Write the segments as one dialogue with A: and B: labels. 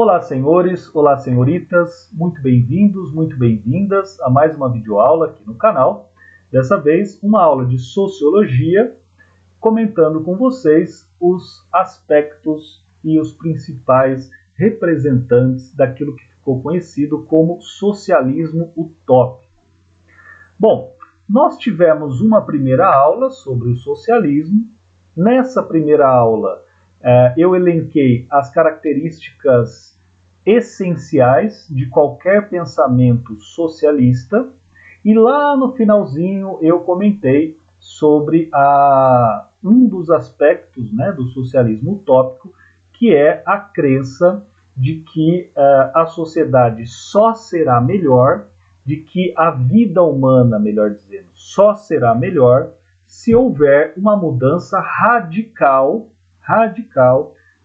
A: Olá, senhores, olá, senhoritas, muito bem-vindos, muito bem-vindas a mais uma videoaula aqui no canal. Dessa vez, uma aula de Sociologia, comentando com vocês os aspectos e os principais representantes daquilo que ficou conhecido como socialismo utópico. Bom, nós tivemos uma primeira aula sobre o socialismo. Nessa primeira aula, eu elenquei as características essenciais de qualquer pensamento socialista e lá no finalzinho eu comentei sobre um dos aspectos, do socialismo utópico, que é a crença de que a sociedade só será melhor, de que a vida humana, melhor dizendo, só será melhor se houver uma mudança radical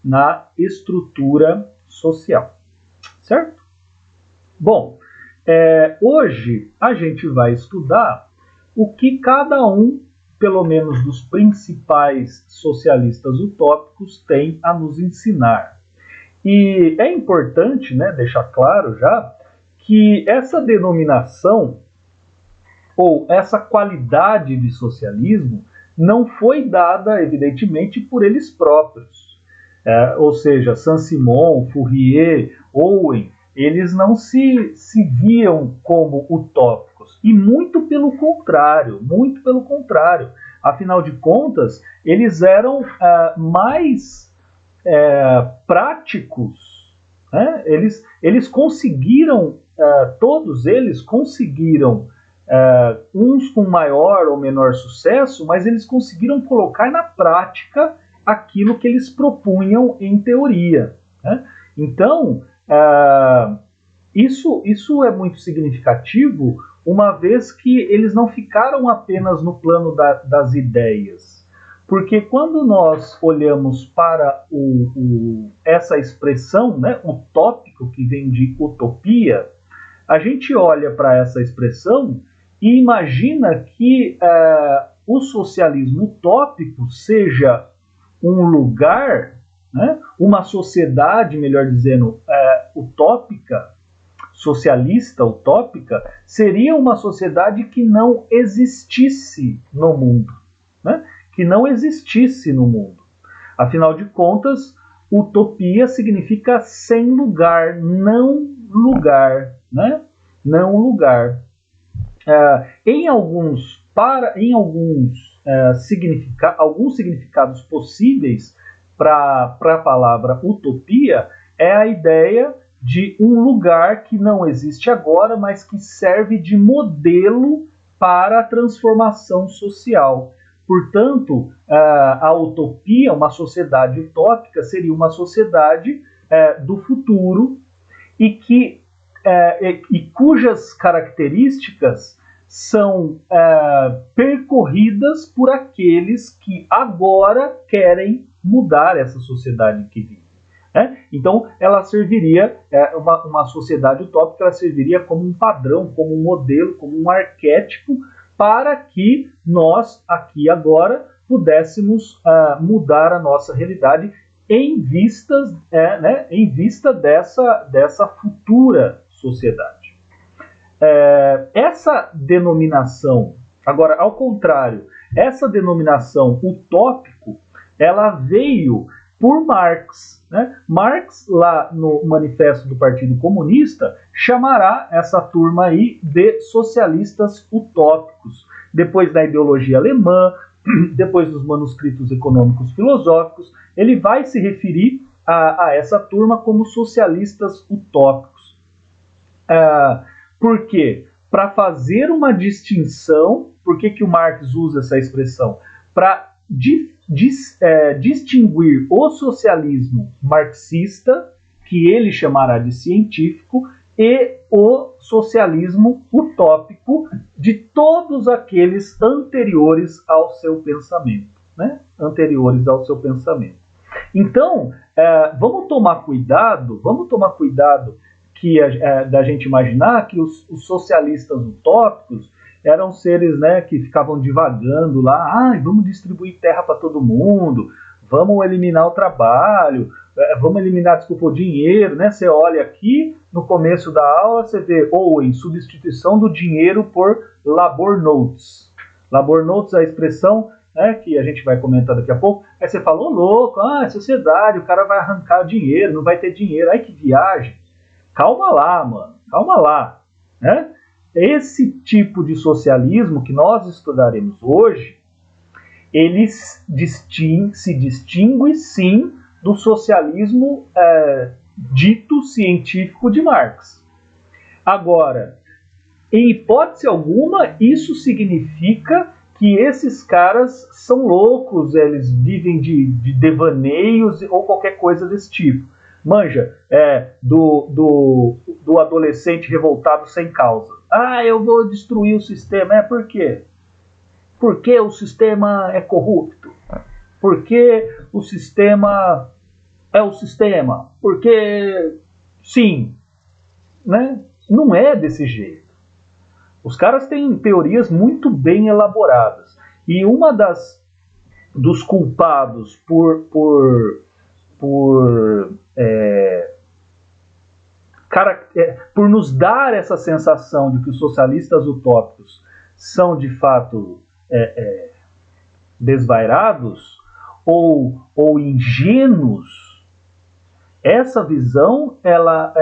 A: na estrutura social, certo? Bom, hoje a gente vai estudar o que cada um, pelo menos dos principais socialistas utópicos, tem a nos ensinar. E é importante, deixar claro já que essa denominação ou essa qualidade de socialismo não foi dada, evidentemente, por eles próprios. Ou seja, Saint-Simon, Fourier, Owen, eles não se viam como utópicos. E muito pelo contrário. Afinal de contas, eles eram mais práticos. Eles conseguiram, todos eles conseguiram, uns com maior ou menor sucesso, mas eles conseguiram colocar na prática aquilo que eles propunham em teoria. Então, isso é muito significativo, uma vez que eles não ficaram apenas no plano das ideias. Porque quando nós olhamos para essa expressão, utópico, que vem de utopia, a gente olha para essa expressão e imagina que o socialismo utópico seja um lugar, uma sociedade, melhor dizendo, utópica, socialista utópica, seria uma sociedade que não existisse no mundo. Que não existisse no mundo. Afinal de contas, utopia significa sem lugar, não lugar. Não lugar. Alguns significados possíveis para a palavra utopia é a ideia de um lugar que não existe agora, mas que serve de modelo para a transformação social. Portanto, a utopia, uma sociedade utópica, seria uma sociedade do futuro e cujas características são percorridas por aqueles que agora querem mudar essa sociedade que vive. Então, ela serviria, uma sociedade utópica, ela serviria como um padrão, como um modelo, como um arquétipo, para que nós, aqui agora, pudéssemos mudar a nossa realidade em vista dessa futura sociedade. Essa denominação, agora, ao contrário, essa denominação utópico, ela veio por Marx. Marx, lá no Manifesto do Partido Comunista, chamará essa turma aí de socialistas utópicos. Depois da ideologia alemã, depois dos manuscritos econômicos filosóficos, ele vai se referir a essa turma como socialistas utópicos. Por quê? Para fazer uma distinção. Por que o Marx usa essa expressão? Para distinguir o socialismo marxista, que ele chamará de científico, e o socialismo utópico de todos aqueles anteriores ao seu pensamento. Então, vamos tomar cuidado da gente imaginar que os socialistas utópicos eram seres que ficavam divagando lá, vamos distribuir terra para todo mundo, vamos eliminar o trabalho, vamos eliminar, desculpa, o dinheiro, né? Você olha aqui, no começo da aula, você vê Owen, substituição do dinheiro por labor notes. Labor notes é a expressão, né, que a gente vai comentar daqui a pouco. Aí você fala, ô louco, é sociedade, o cara vai arrancar dinheiro, não vai ter dinheiro. Ai, que viagem. Calma lá, mano, calma lá. Né? Esse tipo de socialismo que nós estudaremos hoje, ele se distingue, sim, do socialismo dito científico de Marx. Agora, em hipótese alguma, isso significa que esses caras são loucos, eles vivem de devaneios ou qualquer coisa desse tipo. Manja, do adolescente revoltado sem causa. Ah, eu vou destruir o sistema. Por quê? Porque o sistema é corrupto. Porque o sistema é o sistema. Porque, sim, né? Não é desse jeito. Os caras têm teorias muito bem elaboradas. E uma dos culpados por nos dar essa sensação de que os socialistas utópicos são de fato desvairados ou ingênuos, essa visão, ela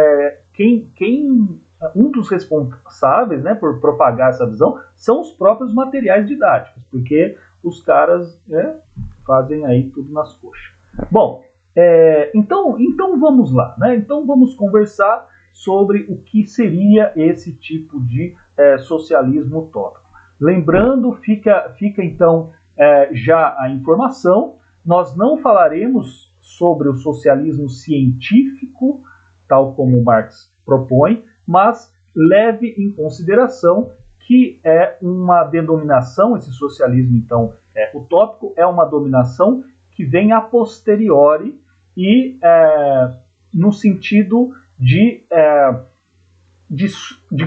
A: um dos responsáveis, né, por propagar essa visão são os próprios materiais didáticos, porque os caras fazem aí tudo nas coxas. Bom, então vamos lá, né? Então vamos conversar sobre o que seria esse tipo de socialismo utópico. Lembrando, fica então já a informação, nós não falaremos sobre o socialismo científico, tal como Marx propõe, mas leve em consideração que é uma denominação, esse socialismo então utópico, é uma dominação que vem a posteriori e no sentido de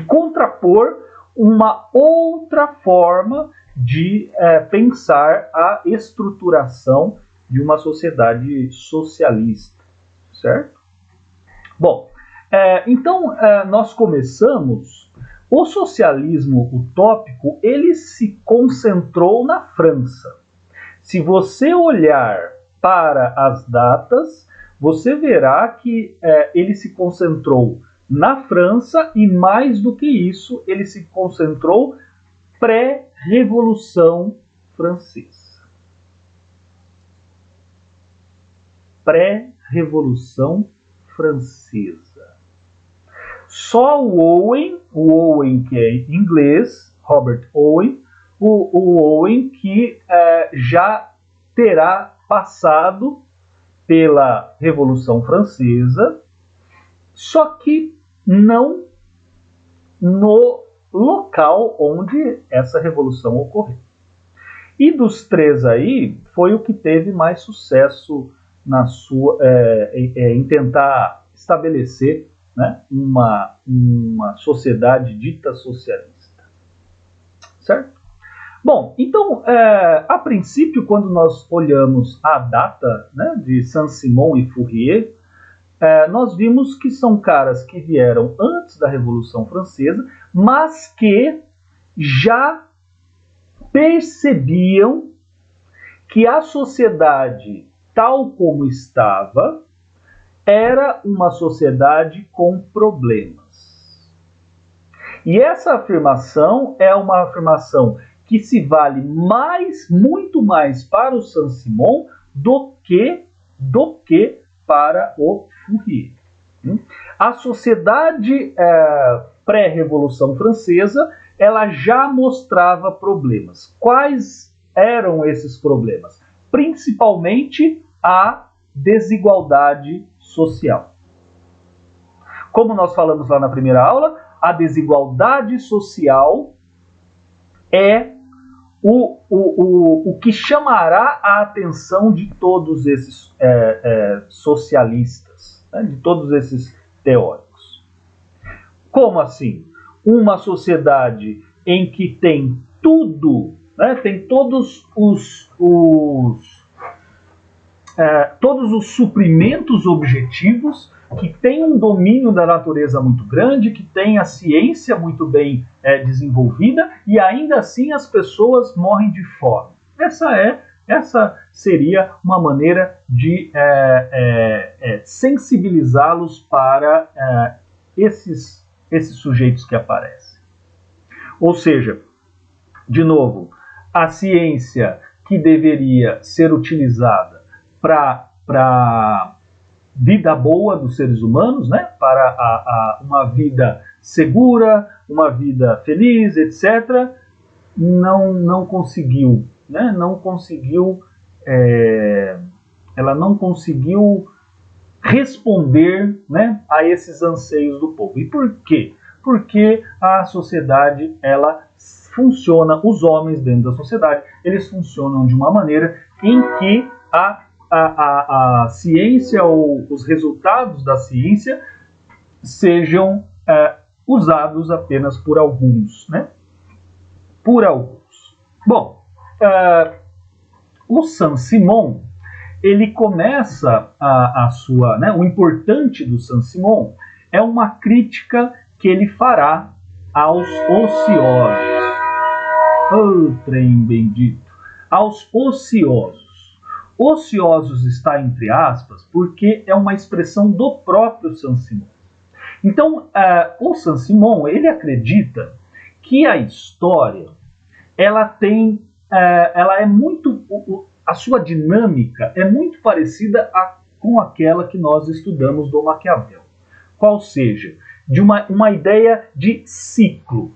A: contrapor uma outra forma de pensar a estruturação de uma sociedade socialista, certo? Bom, então nós começamos. O socialismo utópico, ele se concentrou na França. Se você olhar para as datas, você verá que ele se concentrou na França e, mais do que isso, ele se concentrou pré-Revolução Francesa. Pré-Revolução Francesa. Só o Owen que é inglês, Robert Owen, o Owen que já terá passado pela Revolução Francesa, só que não no local onde essa revolução ocorreu. E dos três aí, foi o que teve mais sucesso na sua, em tentar estabelecer, né, uma sociedade dita socialista. Certo? Bom, então, a princípio, quando nós olhamos a data, né, de Saint-Simon e Fourier, nós vimos que são caras que vieram antes da Revolução Francesa, mas que já percebiam que a sociedade, tal como estava, era uma sociedade com problemas. E essa afirmação é uma afirmação que se vale muito mais para o Saint-Simon do que para o Fourier. A sociedade pré-Revolução Francesa, ela já mostrava problemas. Quais eram esses problemas? Principalmente a desigualdade social. Como nós falamos lá na primeira aula, a desigualdade social é o que chamará a atenção de todos esses socialistas, né, de todos esses teóricos. Como assim? Uma sociedade em que tem tudo, né, tem todos todos os suprimentos objetivos, que tem um domínio da natureza muito grande, que tem a ciência muito bem desenvolvida, e ainda assim as pessoas morrem de fome. Essa seria uma maneira de sensibilizá-los para esses sujeitos que aparecem. Ou seja, de novo, a ciência que deveria ser utilizada para vida boa dos seres humanos, né? Para uma vida segura, uma vida feliz, etc., não conseguiu, né? Ela não conseguiu responder, né, a esses anseios do povo. E por quê? Porque a sociedade, ela funciona, os homens dentro da sociedade, eles funcionam de uma maneira em que a ciência ou os resultados da ciência sejam usados apenas por alguns, né? Por alguns. Bom, o Saint-Simon, ele começa a sua, né, o importante do Saint-Simon é uma crítica que ele fará aos ociosos. Oh, trem bendito! Aos ociosos. Ociosos está entre aspas porque é uma expressão do próprio Saint-Simon. Então, o Saint-Simon, ele acredita que a história, ela é muito, a sua dinâmica é muito parecida com aquela que nós estudamos do Maquiavel. Qual seja, de uma ideia de ciclo.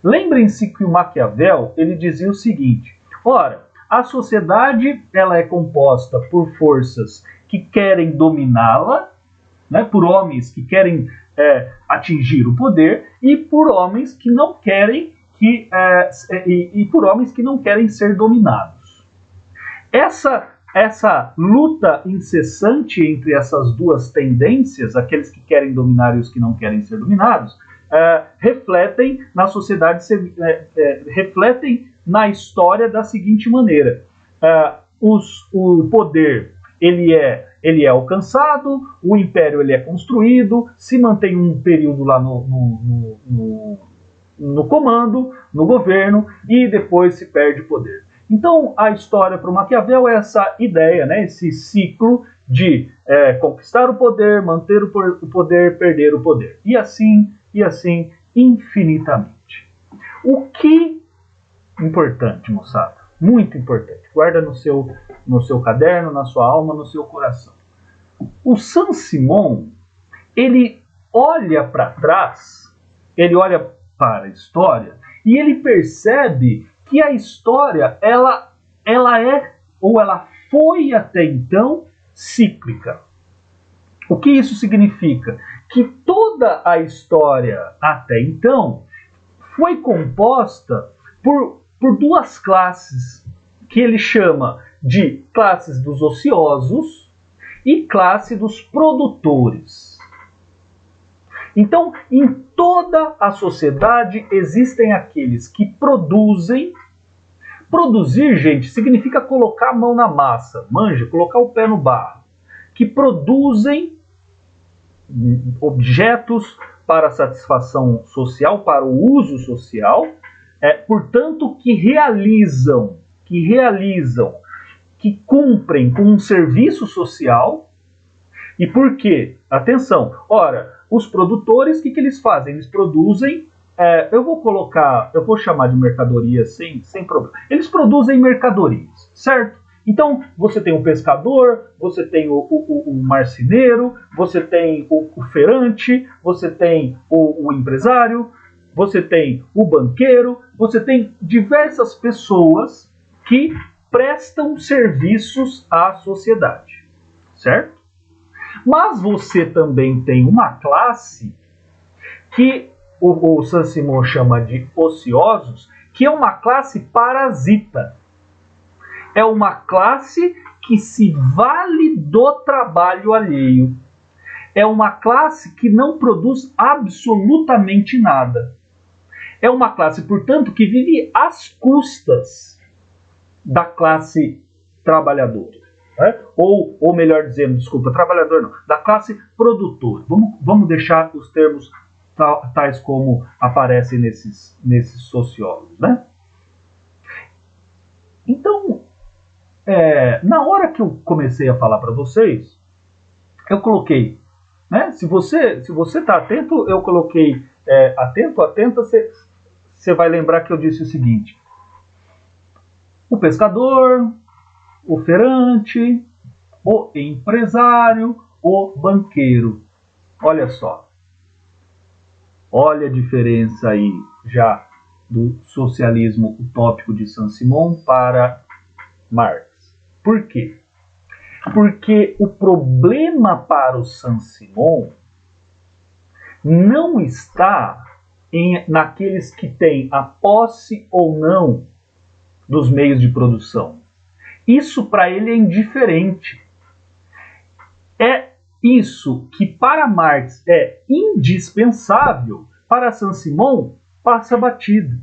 A: Lembrem-se que o Maquiavel, ele dizia o seguinte: ora, a sociedade, ela é composta por forças que querem dominá-la, né, por homens que querem atingir o poder, e por homens que não querem por homens que não querem ser dominados. Essa luta incessante entre essas duas tendências, aqueles que querem dominar e os que não querem ser dominados, refletem na sociedade, refletem na história da seguinte maneira: o poder ele é alcançado, o império ele é construído, se mantém um período lá no comando, no governo, e depois se perde o poder. Então, a história para o Maquiavel é essa ideia, né, esse ciclo de conquistar o poder, manter o poder, perder o poder. E assim infinitamente. O que importante, moçada, muito importante, guarda no seu caderno, na sua alma, no seu coração. O Saint-Simon, ele olha para trás, ele olha para a história e ele percebe que a história ela é, ou ela foi até então, cíclica. O que isso significa? Que toda a história até então foi composta por duas classes, que ele chama de classes dos ociosos e classe dos produtores. Então, em toda a sociedade existem aqueles que produzem. Produzir, gente, significa colocar a mão na massa, manja, colocar o pé no barro. Que produzem objetos para satisfação social, para o uso social, portanto, que realizam, que cumprem com um serviço social. E por quê? Atenção, ora, os produtores, o que eles fazem? Eles produzem, eu vou chamar de mercadorias sem problema. Eles produzem mercadorias, certo? Então, você tem o pescador, você tem o marceneiro, você tem o feirante, você tem o empresário, você tem o banqueiro, você tem diversas pessoas que prestam serviços à sociedade, certo? Mas você também tem uma classe que o Saint-Simon chama de ociosos, que é uma classe parasita. É uma classe que se vale do trabalho alheio. É uma classe que não produz absolutamente nada. É uma classe, portanto, que vive às custas da classe trabalhadora. né? Ou melhor dizendo, desculpa, trabalhador não, da classe produtora. Vamos deixar os termos tais como aparecem nesses sociólogos, né? Então, na hora que eu comecei a falar para vocês, eu coloquei, né? Se você está atento, eu coloquei atenta, você vai lembrar que eu disse o seguinte: o pescador, o feirante, o empresário, o banqueiro. Olha só. Olha a diferença aí já do socialismo utópico de Saint-Simon para Marx. Por quê? Porque o problema para o Saint-Simon não está naqueles que têm a posse ou não dos meios de produção. Isso para ele é indiferente. É isso que para Marx é indispensável, para Saint-Simon passa batido.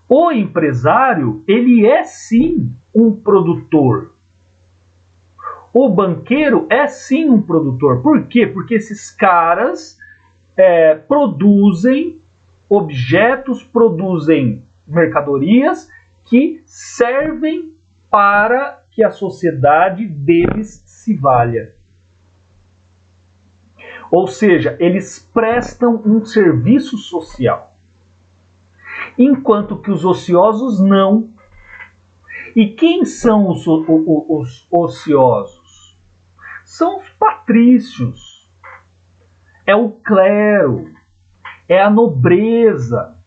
A: O empresário, ele é sim um produtor. O banqueiro é sim um produtor. Por quê? Porque esses caras produzem objetos, produzem mercadorias que servem para que a sociedade deles se valha. Ou seja, eles prestam um serviço social. Enquanto que os ociosos não. E quem são os ociosos? São os patrícios. É o clero. É a nobreza.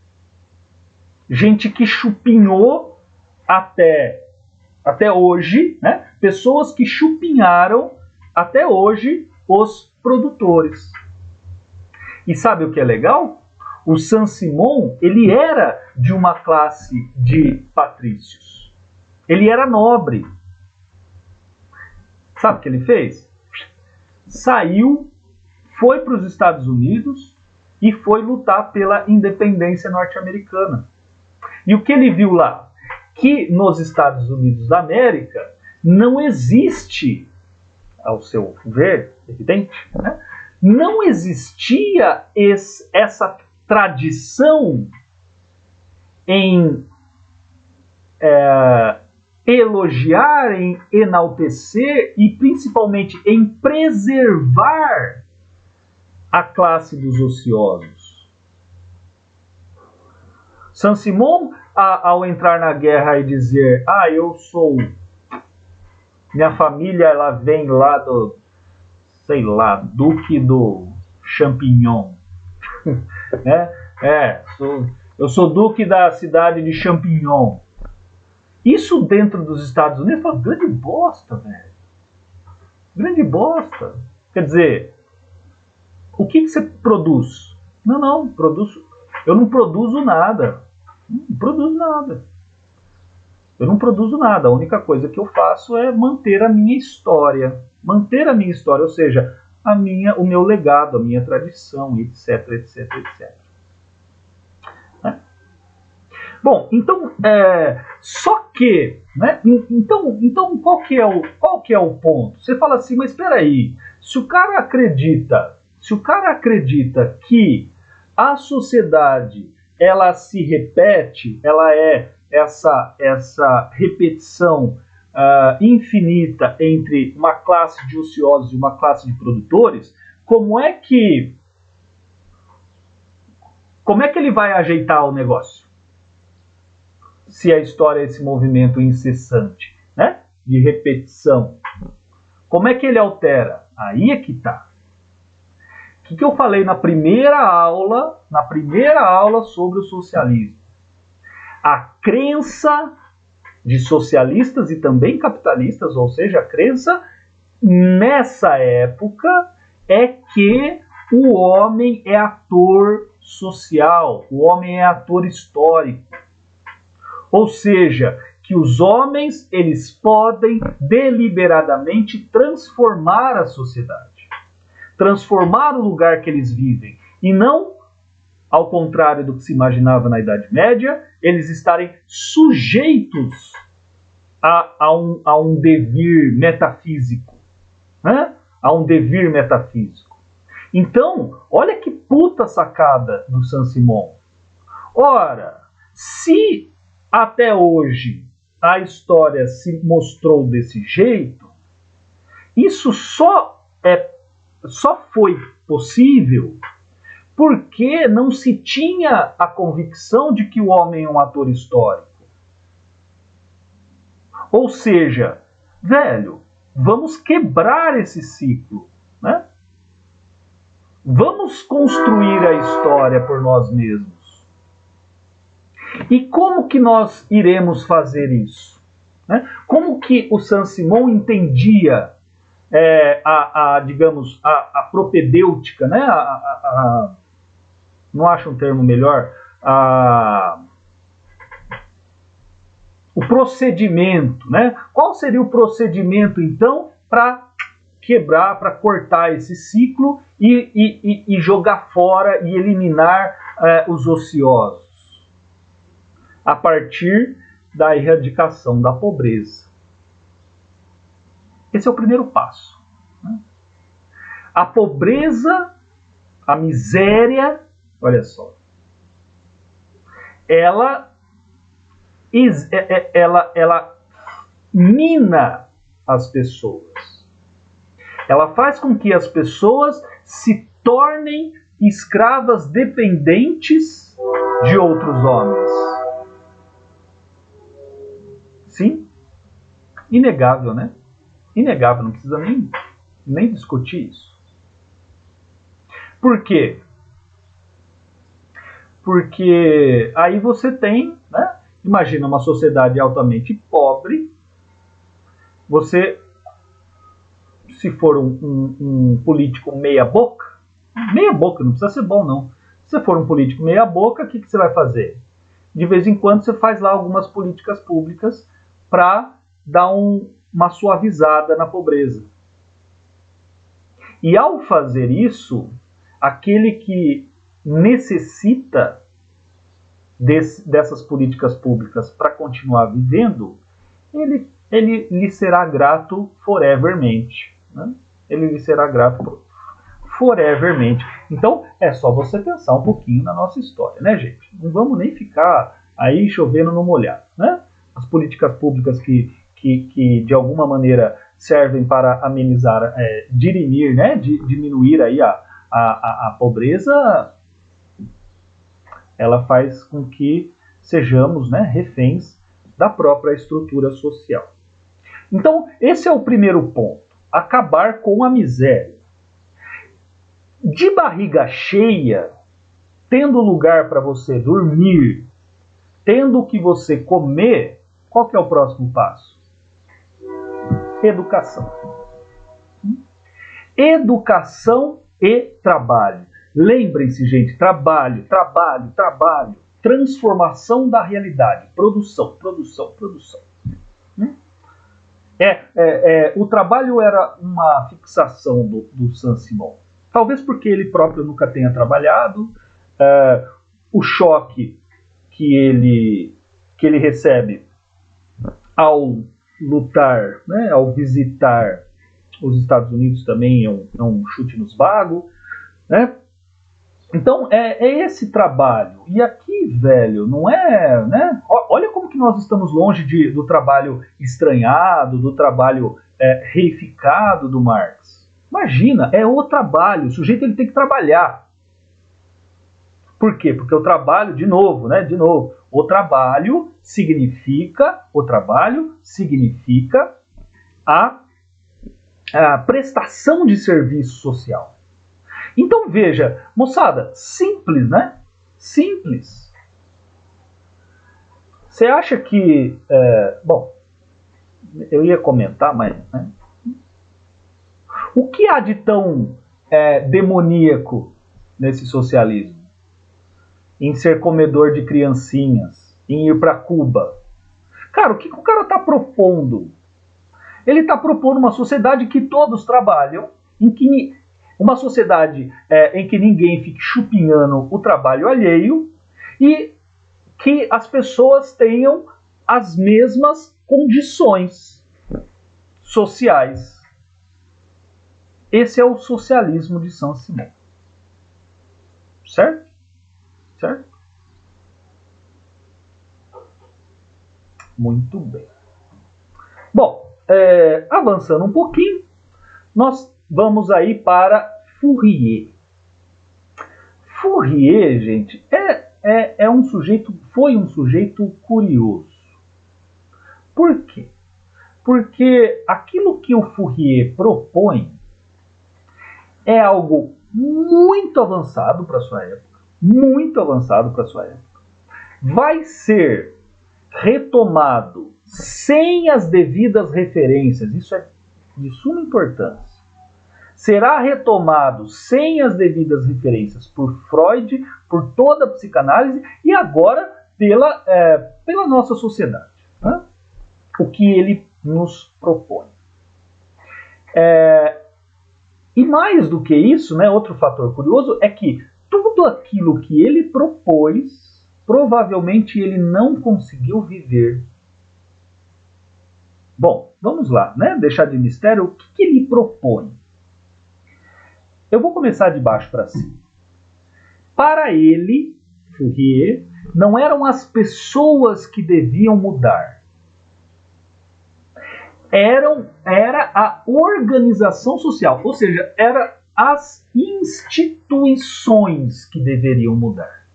A: Gente que chupinhou até hoje, né? Pessoas que chupinharam até hoje os produtores. E sabe o que é legal? O Saint-Simon, ele era de uma classe de patrícios. Ele era nobre. Sabe o que ele fez? Saiu, foi para os Estados Unidos e foi lutar pela independência norte-americana. E o que ele viu lá? Que nos Estados Unidos da América não existe, ao seu ver, evidente, né? Não existia essa tradição em elogiar, em enaltecer e principalmente em preservar a classe dos ociosos. Saint-Simon, ao entrar na guerra e dizer, eu sou... Minha família, ela vem lá do, sei lá, Duque do Champignon. Eu sou Duque da cidade de Champignon. Isso dentro dos Estados Unidos, fala, grande bosta, velho. Grande bosta. Quer dizer, o que você produz? Não, eu não produzo nada. Não produzo nada. Eu não produzo nada. A única coisa que eu faço é manter a minha história. Manter a minha história, ou seja, o meu legado, a minha tradição, etc, etc, etc. Né? Bom, então, só que, né? Então qual que é o ponto? Você fala assim, mas espera aí, se o cara acredita que a sociedade ela se repete, ela é essa repetição infinita entre uma classe de ociosos e uma classe de produtores, como é que ele vai ajeitar o negócio? Se a história é esse movimento incessante, né, de repetição, como é que ele altera? Aí é que está. O que eu falei na primeira aula sobre o socialismo? A crença de socialistas e também capitalistas, ou seja, a crença nessa época é que o homem é ator social, o homem é ator histórico. Ou seja, que os homens eles podem deliberadamente transformar a sociedade, transformar o lugar que eles vivem, e não, ao contrário do que se imaginava na Idade Média, eles estarem sujeitos a um devir metafísico, né? A um devir metafísico. Então, olha que puta sacada do Saint-Simon. Ora, se até hoje a história se mostrou desse jeito, isso só foi possível porque não se tinha a convicção de que o homem é um ator histórico. Ou seja, velho, vamos quebrar esse ciclo, né? Vamos construir a história por nós mesmos. E como que nós iremos fazer isso? Né? Como que o Saint-Simon entendia digamos, a propedêutica, né? Não acho um termo melhor, o procedimento, né? Qual seria o procedimento, então, para quebrar, para cortar esse ciclo e jogar fora e eliminar os ociosos? A partir da erradicação da pobreza. Esse é o primeiro passo. Né? A pobreza, a miséria, olha só, ela mina as pessoas. Ela faz com que as pessoas se tornem escravas dependentes de outros homens. Sim? Inegável, né? Inegável, não precisa nem discutir isso. Por quê? Porque aí você tem, né? Imagina uma sociedade altamente pobre, você, se for um político meia boca, não precisa ser bom não, se você for um político meia boca, o que você vai fazer? De vez em quando você faz lá algumas políticas públicas para dar uma suavizada na pobreza. E ao fazer isso, aquele que necessita dessas políticas públicas para continuar vivendo, ele lhe será grato forevermente. Né? Ele lhe será grato forevermente. Então, é só você pensar um pouquinho na nossa história, né, gente? Não vamos nem ficar aí chovendo no molhado, né? As políticas públicas que de alguma maneira servem para amenizar, dirimir, né, diminuir aí a pobreza, ela faz com que sejamos, né, reféns da própria estrutura social. Então, esse é o primeiro ponto, acabar com a miséria. De barriga cheia, tendo lugar para você dormir, tendo o que você comer, qual que é o próximo passo? Educação. Educação e trabalho. Lembrem-se, gente, trabalho. Transformação da realidade. Produção. O trabalho era uma fixação do Saint-Simon. Talvez porque ele próprio nunca tenha trabalhado. O choque que ele recebe ao lutar, né, ao visitar os Estados Unidos também é um chute nos bagos, né? Então é esse trabalho. E aqui, velho, não é, né? Olha como que nós estamos longe do trabalho estranhado, do trabalho reificado do Marx. Imagina, é o trabalho. O sujeito ele tem que trabalhar. Por quê? Porque o trabalho, de novo, o trabalho significa a prestação de serviço social. Então veja, moçada, simples, né? Simples. Você acha que... bom, eu ia comentar, mas... Né? O que há de tão demoníaco nesse socialismo? Em ser comedor de criancinhas, em ir para Cuba. Cara, o que o cara está propondo? Ele está propondo uma sociedade que todos trabalham, uma sociedade em que ninguém fique chupinhando o trabalho alheio e que as pessoas tenham as mesmas condições sociais. Esse é o socialismo de Saint-Simon. Certo? Certo? Muito bem. Bom, avançando um pouquinho, nós vamos aí para Fourier. Fourier, gente, foi um sujeito curioso. Por quê? Porque aquilo que o Fourier propõe é algo muito avançado para sua época, muito avançado para sua época. Vai ser retomado sem as devidas referências, isso é de suma importância. Será retomado sem as devidas referências por Freud, por toda a psicanálise e agora pela nossa sociedade. Né? O que ele nos propõe. E mais do que isso, né, outro fator curioso é que tudo aquilo que ele propôs, provavelmente ele não conseguiu viver. Bom, vamos lá, né? Deixar de mistério, o que ele propõe? Eu vou começar de baixo para cima. Para ele, Fourier, não eram as pessoas que deviam mudar. Era a organização social, ou seja, eram as instituições que deveriam mudar.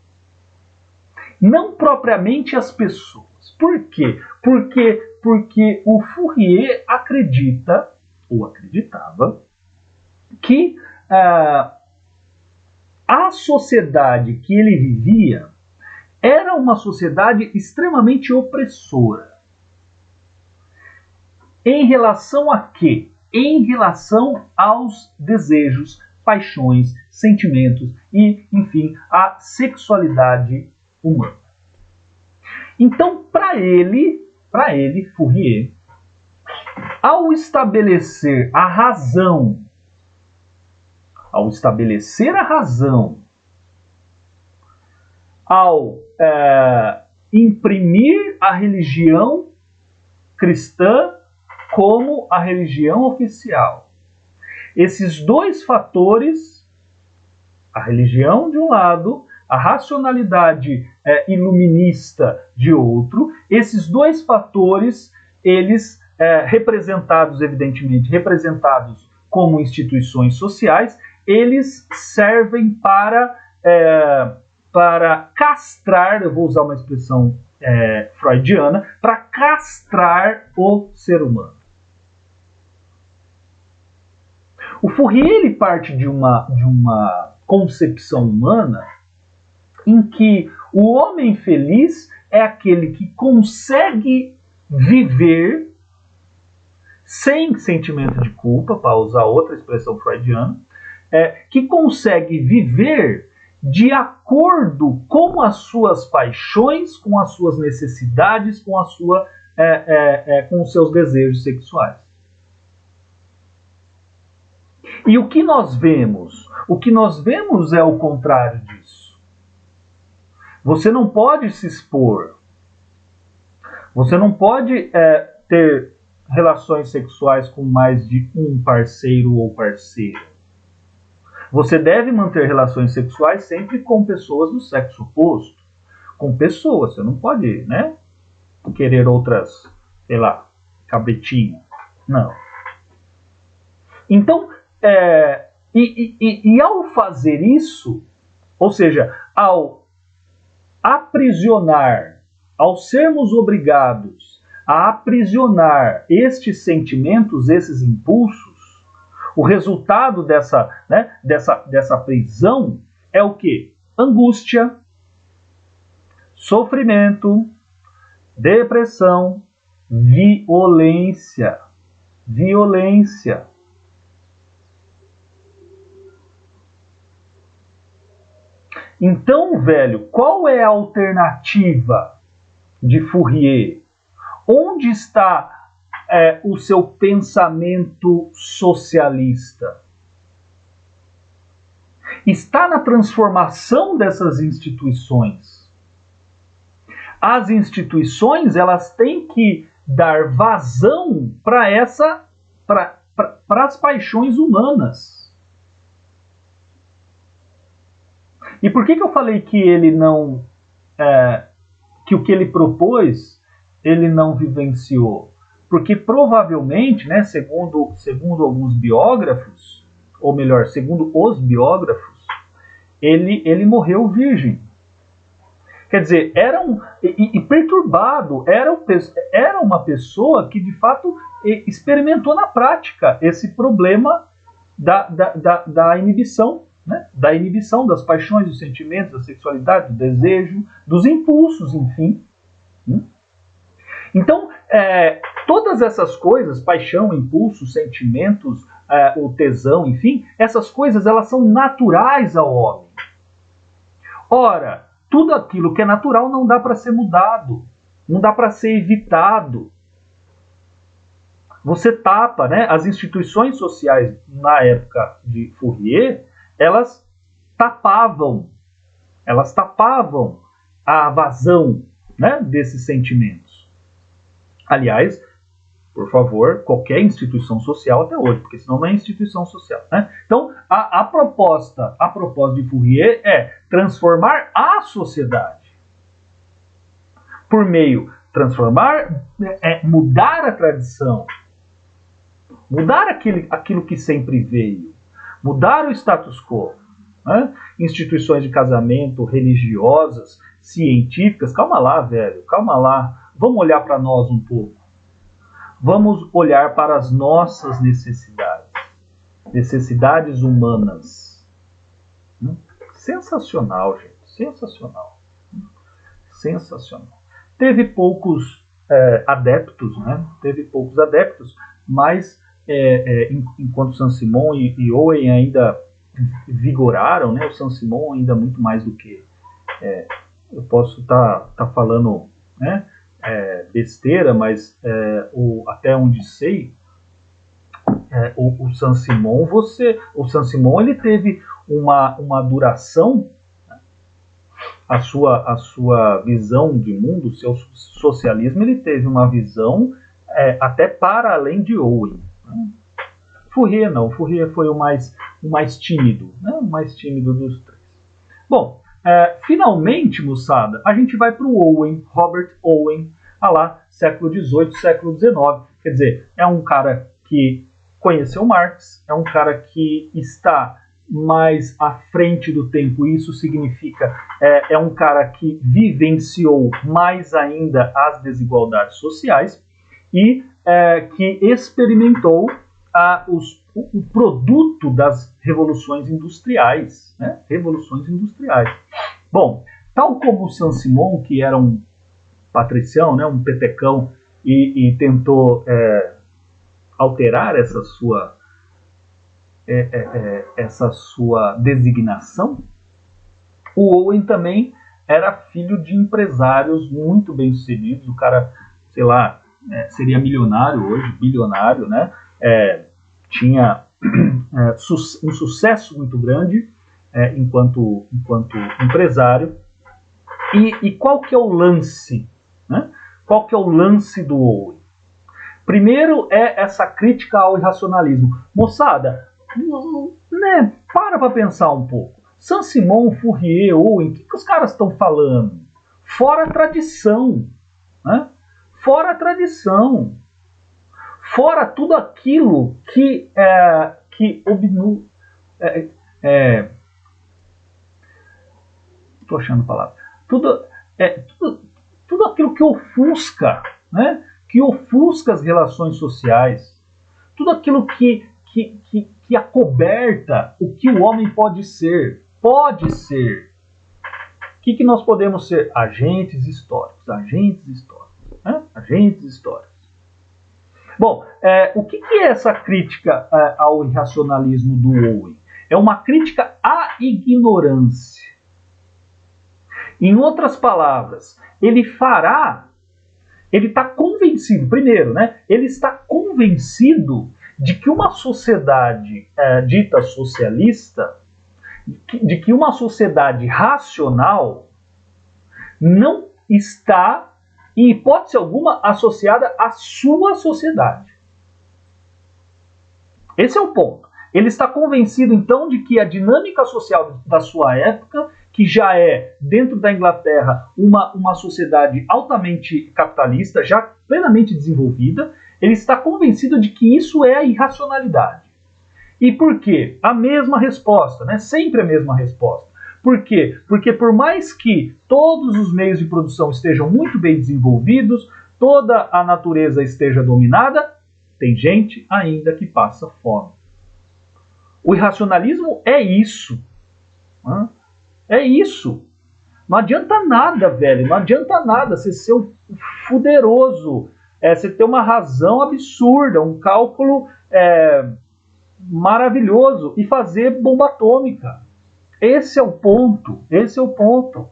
A: Não propriamente as pessoas. Por quê? Porque o Fourier acredita, ou acreditava, que a sociedade que ele vivia era uma sociedade extremamente opressora. Em relação a quê? Em relação aos desejos, paixões, sentimentos e, enfim, a sexualidade humana. Então, para ele, Fourier, ao estabelecer a razão, ao imprimir a religião cristã como a religião oficial. Esses dois fatores, a religião de um lado, a racionalidade iluminista de outro, esses dois fatores, eles representados como instituições sociais, eles servem para castrar, eu vou usar uma expressão freudiana, para castrar o ser humano. O Fourier ele parte de uma concepção humana em que o homem feliz é aquele que consegue viver sem sentimento de culpa, para usar outra expressão freudiana, que consegue viver de acordo com as suas paixões, com as suas necessidades, com os seus desejos sexuais. E o que nós vemos? O que nós vemos é o contrário disso. Você não pode se expor. Você não pode ter relações sexuais com mais de um parceiro ou parceira. Você deve manter relações sexuais sempre com pessoas do sexo oposto. Com pessoas. Você não pode, né, querer outras, sei lá, cabritinha. Não. Então, ao fazer isso, ou seja, ao aprisionar, ao sermos obrigados a aprisionar estes sentimentos, esses impulsos, o resultado dessa prisão é o quê? Angústia, sofrimento, depressão, violência. Violência. Então, velho, qual é a alternativa de Fourier? Onde está o seu pensamento socialista? Está na transformação dessas instituições. As instituições, elas têm que dar vazão para as paixões humanas. E por que eu falei que ele não, que o que ele propôs, ele não vivenciou? Porque provavelmente, né, segundo alguns biógrafos, ou melhor, segundo os biógrafos, ele morreu virgem. Quer dizer, e perturbado, era uma pessoa que de fato experimentou na prática esse problema da inibição, né? Da inibição das paixões, dos sentimentos, da sexualidade, do desejo, dos impulsos, enfim. Então, todas essas coisas, paixão, impulsos, sentimentos, o tesão, enfim, essas coisas elas são naturais ao homem. Ora, tudo aquilo que é natural não dá para ser mudado, não dá para ser evitado. Você tapa, né? As instituições sociais na época de Fourier, elas tapavam a vazão, né, desses sentimentos. Aliás, por favor, qualquer instituição social até hoje, porque senão não é instituição social, né? Então, a proposta de Fourier é transformar a sociedade por meio, mudar a tradição, mudar aquilo que sempre veio, mudar o status quo, né? Instituições de casamento religiosas, científicas, calma lá, velho, calma lá, vamos olhar para nós um pouco. Vamos olhar para as nossas necessidades humanas. Sensacional, gente, sensacional. Sensacional. Teve poucos adeptos, né? Teve poucos adeptos, mas enquanto Saint-Simon e Owen ainda vigoraram, né? O Saint-Simon ainda muito mais do que eu posso estar falando, né? Besteira, mas até onde sei, o Saint-Simon, ele teve uma duração, a sua visão de mundo, o seu socialismo, ele teve uma visão até para além de Owen. Né? Fourier não, Fourier foi o mais tímido, né? O mais tímido dos três. Bom, finalmente, moçada, a gente vai para o Owen, Robert Owen, lá, século XVIII, século XIX. Quer dizer, é um cara que conheceu Marx, é um cara que está mais à frente do tempo, isso significa, é um cara que vivenciou mais ainda as desigualdades sociais e que experimentou o produto das revoluções industriais, né? Revoluções industriais. Bom, tal como o Saint-Simon, que era um patricião, né, um petecão, e tentou alterar essa sua designação, o Owen também era filho de empresários muito bem-sucedidos. O cara, sei lá, seria milionário hoje, bilionário, né? Tinha um sucesso muito grande enquanto empresário. E qual que é o lance? Né? Qual que é o lance do Owen? Primeiro é essa crítica ao irracionalismo. Moçada, né, para pensar um pouco. Saint-Simon, Fourier, Owen, o que os caras estão falando? Fora a tradição. Né? Fora a tradição. Fora tudo aquilo que estou achando a palavra. Tudo aquilo que ofusca, né? Que ofusca as relações sociais, tudo aquilo que acoberta o que o homem pode ser. Pode ser. O que nós podemos ser? Agentes históricos. Né? Agentes históricos. Bom, o que é essa crítica ao irracionalismo do Owen? É uma crítica à ignorância. Em outras palavras, ele está convencido, primeiro, né? Ele está convencido de que uma sociedade dita socialista, de que uma sociedade racional não está em hipótese alguma, associada à sua sociedade. Esse é o ponto. Ele está convencido, então, de que a dinâmica social da sua época, que já é, dentro da Inglaterra, uma sociedade altamente capitalista, já plenamente desenvolvida, ele está convencido de que isso é a irracionalidade. E por quê? A mesma resposta, né? Sempre a mesma resposta. Por quê? Porque por mais que todos os meios de produção estejam muito bem desenvolvidos, toda a natureza esteja dominada, tem gente ainda que passa fome. O irracionalismo é isso. É isso. Não adianta nada, velho. Não adianta nada você ser um fuderoso. Você ter uma razão absurda, um cálculo maravilhoso e fazer bomba atômica. Esse é o ponto. Esse é o ponto.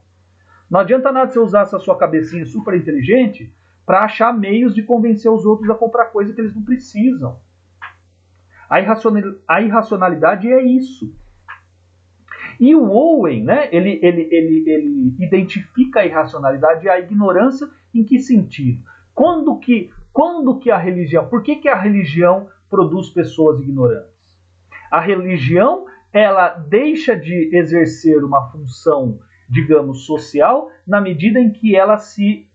A: Não adianta nada você usar essa sua cabecinha super inteligente para achar meios de convencer os outros a comprar coisa que eles não precisam. A irracionalidade é isso. E o Owen, né, ele identifica a irracionalidade e a ignorância em que sentido? Quando que a religião... Por que a religião produz pessoas ignorantes? A religião, ela deixa de exercer uma função, digamos, social, na medida em que ela se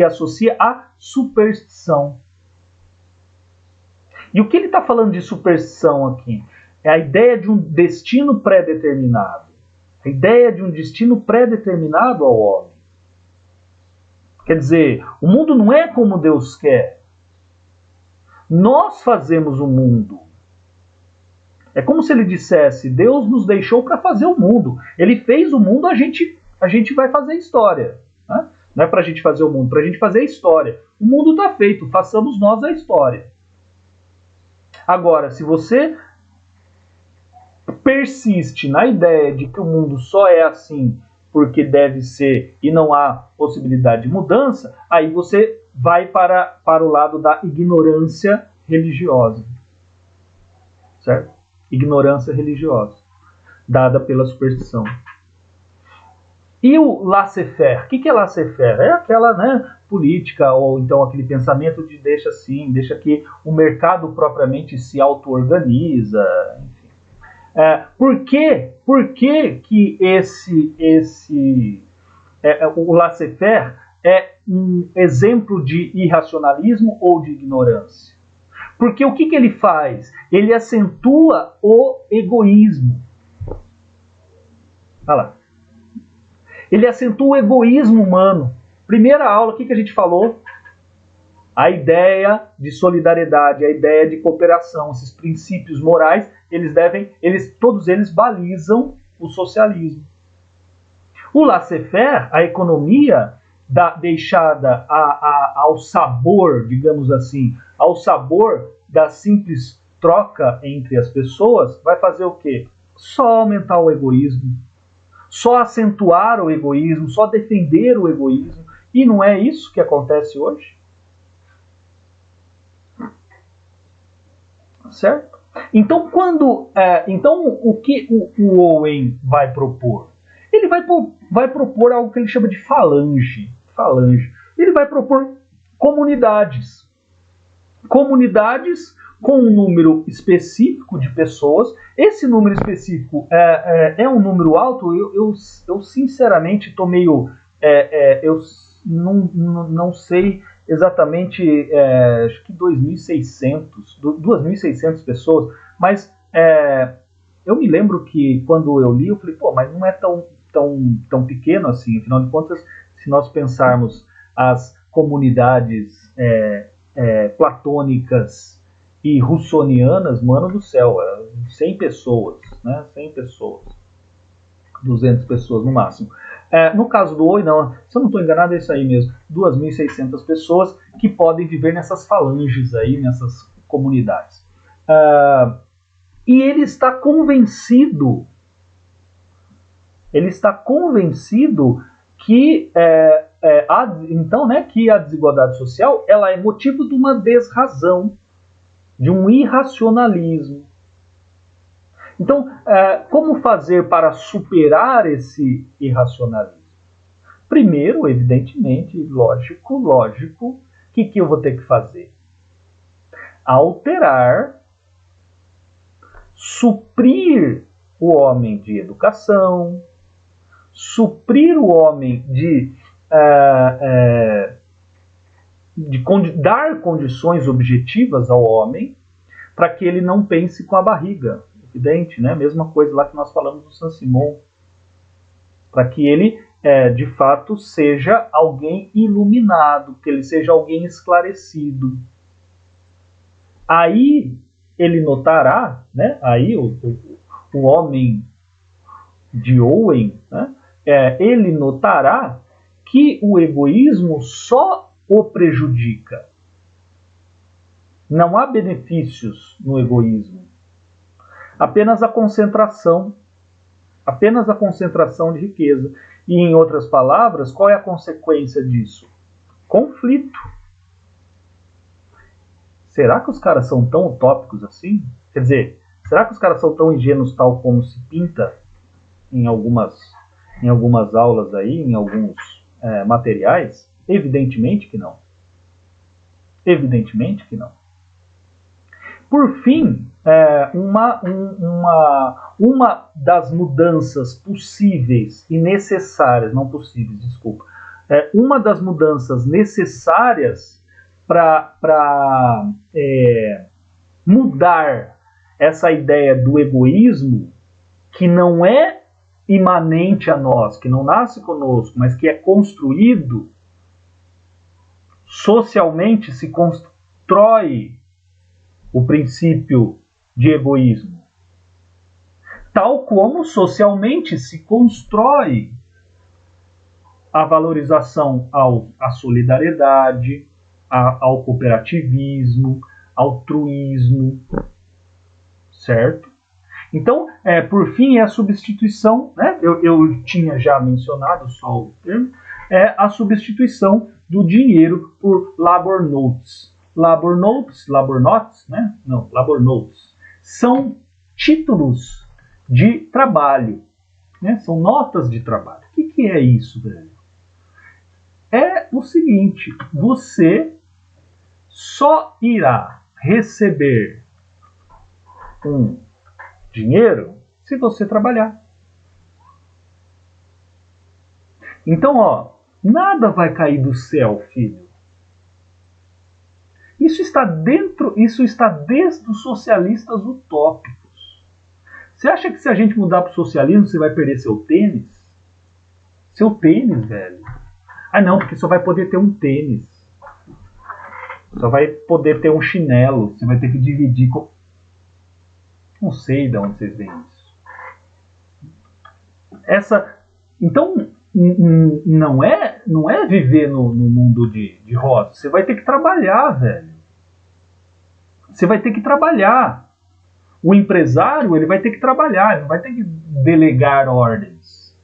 A: associa à superstição. E o que ele está falando de superstição aqui? É a ideia de um destino pré-determinado. A ideia de um destino pré-determinado ao homem. Quer dizer, o mundo não é como Deus quer. Nós fazemos o mundo. É como se ele dissesse, Deus nos deixou para fazer o mundo. Ele fez o mundo, a gente vai fazer a história. Né? Não é para a gente fazer o mundo, para a gente fazer a história. O mundo está feito, façamos nós a história. Agora, se você persiste na ideia de que o mundo só é assim porque deve ser e não há possibilidade de mudança, aí você vai para o lado da ignorância religiosa. Certo? Ignorância religiosa, dada pela superstição. E o laissez-faire? O que é laissez-faire? É aquela, né, política, ou então aquele pensamento de deixa assim, deixa que o mercado propriamente se auto-organiza, enfim. Por que o laissez-faire é um exemplo de irracionalismo ou de ignorância? Porque o que ele faz? Ele acentua o egoísmo. Olha lá. Ele acentua o egoísmo humano. Primeira aula, o que a gente falou? A ideia de solidariedade, a ideia de cooperação, esses princípios morais, todos eles balizam o socialismo. O laissez-faire, a economia deixada ao sabor, digamos assim, ao sabor da simples troca entre as pessoas, vai fazer o quê? Só aumentar o egoísmo, só acentuar o egoísmo, só defender o egoísmo. E não é isso que acontece hoje? Certo? Então, o que o Owen vai propor? Ele vai propor algo que ele chama de falange. Ele vai propor comunidades. Comunidades com um número específico de pessoas. Esse número específico é um número alto. Eu sinceramente estou meio... eu não sei exatamente, acho que 2.600 pessoas, mas eu me lembro que quando eu li, eu falei, mas não é tão pequeno assim. Afinal de contas, se nós pensarmos as comunidades platônicas e russonianas, mano do céu, 100 pessoas, né? 100 pessoas, 200 pessoas no máximo. No caso do Oi, não, se eu não estou enganado, é isso aí mesmo, 2.600 pessoas que podem viver nessas falanges aí, nessas comunidades. E ele está convencido que que a desigualdade social ela é motivo de uma desrazão, de um irracionalismo. Então, como fazer para superar esse irracionalismo? Primeiro, evidentemente, lógico, o que eu vou ter que fazer? Alterar, suprir o homem de educação, suprir o homem de dar condições objetivas ao homem para que ele não pense com a barriga. Evidente, né? Mesma coisa lá que nós falamos do Saint-Simon. Para que ele, de fato, seja alguém iluminado, que ele seja alguém esclarecido. Aí ele notará, né? Aí o homem de Owen, né? Ele notará que o egoísmo só o prejudica. Não há benefícios no egoísmo. Apenas a concentração de riqueza. E, em outras palavras, qual é a consequência disso? Conflito. Será que os caras são tão utópicos assim? Quer dizer, será que os caras são tão ingênuos tal como se pinta em algumas aulas aí, em alguns materiais? Evidentemente que não. Evidentemente que não. Por fim, uma das mudanças possíveis e necessárias, não possíveis, desculpa, uma das mudanças necessárias para mudar essa ideia do egoísmo, que não é imanente a nós, que não nasce conosco, mas que é construído socialmente, se constrói o princípio de egoísmo. Tal como socialmente se constrói a valorização à solidariedade, ao cooperativismo, altruísmo, certo? Então, por fim, é a substituição, né? Eu tinha já mencionado só o termo, a substituição do dinheiro por labor notes. Labor notes, né? Não, labor notes. São títulos de trabalho, né? São notas de trabalho. O que é isso, velho? É o seguinte, você só irá receber um dinheiro se você trabalhar. Então, nada vai cair do céu, filho. Isso está desde os socialistas utópicos. Você acha que se a gente mudar para o socialismo, você vai perder seu tênis? Seu tênis, velho. Ah, não, porque só vai poder ter um tênis. Só vai poder ter um chinelo. Você vai ter que dividir com... Não sei de onde vocês veem isso. Então, não é viver no mundo de rosa. Você vai ter que trabalhar, velho. Você vai ter que trabalhar. O empresário, ele vai ter que trabalhar. Ele não vai ter que delegar ordens.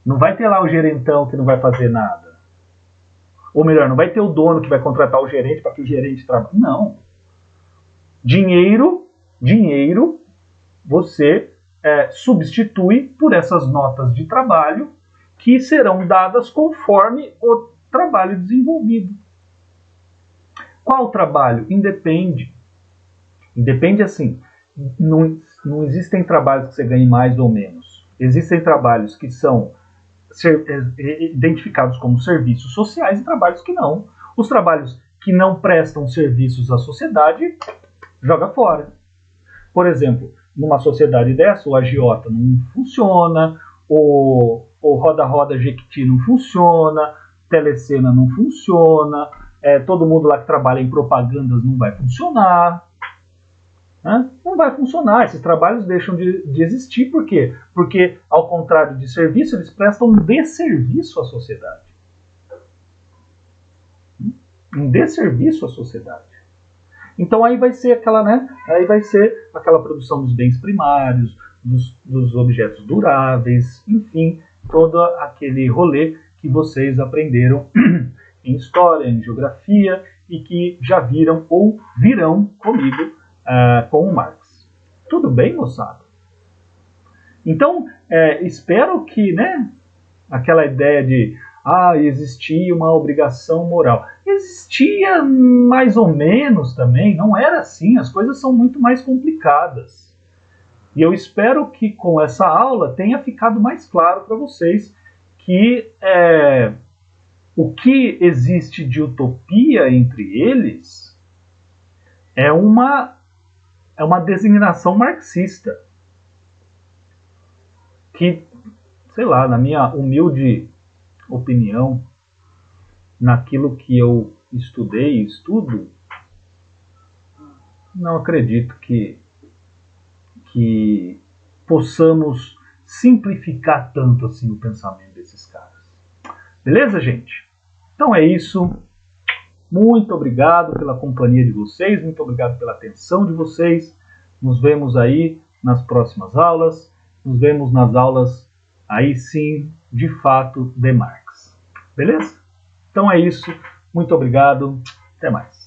A: Não vai ter lá o gerentão que não vai fazer nada. Ou melhor, não vai ter o dono que vai contratar o gerente para que o gerente trabalhe. Não. Dinheiro, você substitui por essas notas de trabalho que serão dadas conforme o trabalho desenvolvido. Qual trabalho? Independe. Independe assim. Não existem trabalhos que você ganhe mais ou menos. Existem trabalhos que são identificados como serviços sociais e trabalhos que não. Os trabalhos que não prestam serviços à sociedade, joga fora. Por exemplo, numa sociedade dessa, o agiota não funciona, o roda-roda Jequiti não funciona, telecena não funciona, todo mundo lá que trabalha em propagandas não vai funcionar. Né? Não vai funcionar, esses trabalhos deixam de existir. Por quê? Porque, ao contrário de serviço, eles prestam um desserviço à sociedade. Um desserviço à sociedade. Então aí vai ser aquela produção dos bens primários, dos objetos duráveis, enfim, todo aquele rolê que vocês aprenderam em história, em geografia e que já viram ou virão comigo com o Marx. Tudo bem, moçada? Então, espero que, né, aquela ideia de existia uma obrigação moral. Existia mais ou menos também, não era assim, as coisas são muito mais complicadas. E eu espero que com essa aula tenha ficado mais claro para vocês que o que existe de utopia entre eles é uma designação marxista. Que, sei lá, na minha humilde opinião, naquilo que eu estudei e estudo, não acredito que possamos simplificar tanto assim o pensamento desses caras. Beleza, gente? Então é isso. Muito obrigado pela companhia de vocês, muito obrigado pela atenção de vocês. Nos vemos aí nas próximas aulas. Nos vemos nas aulas, aí sim, de fato, de Marx. Beleza? Então é isso. Muito obrigado. Até mais.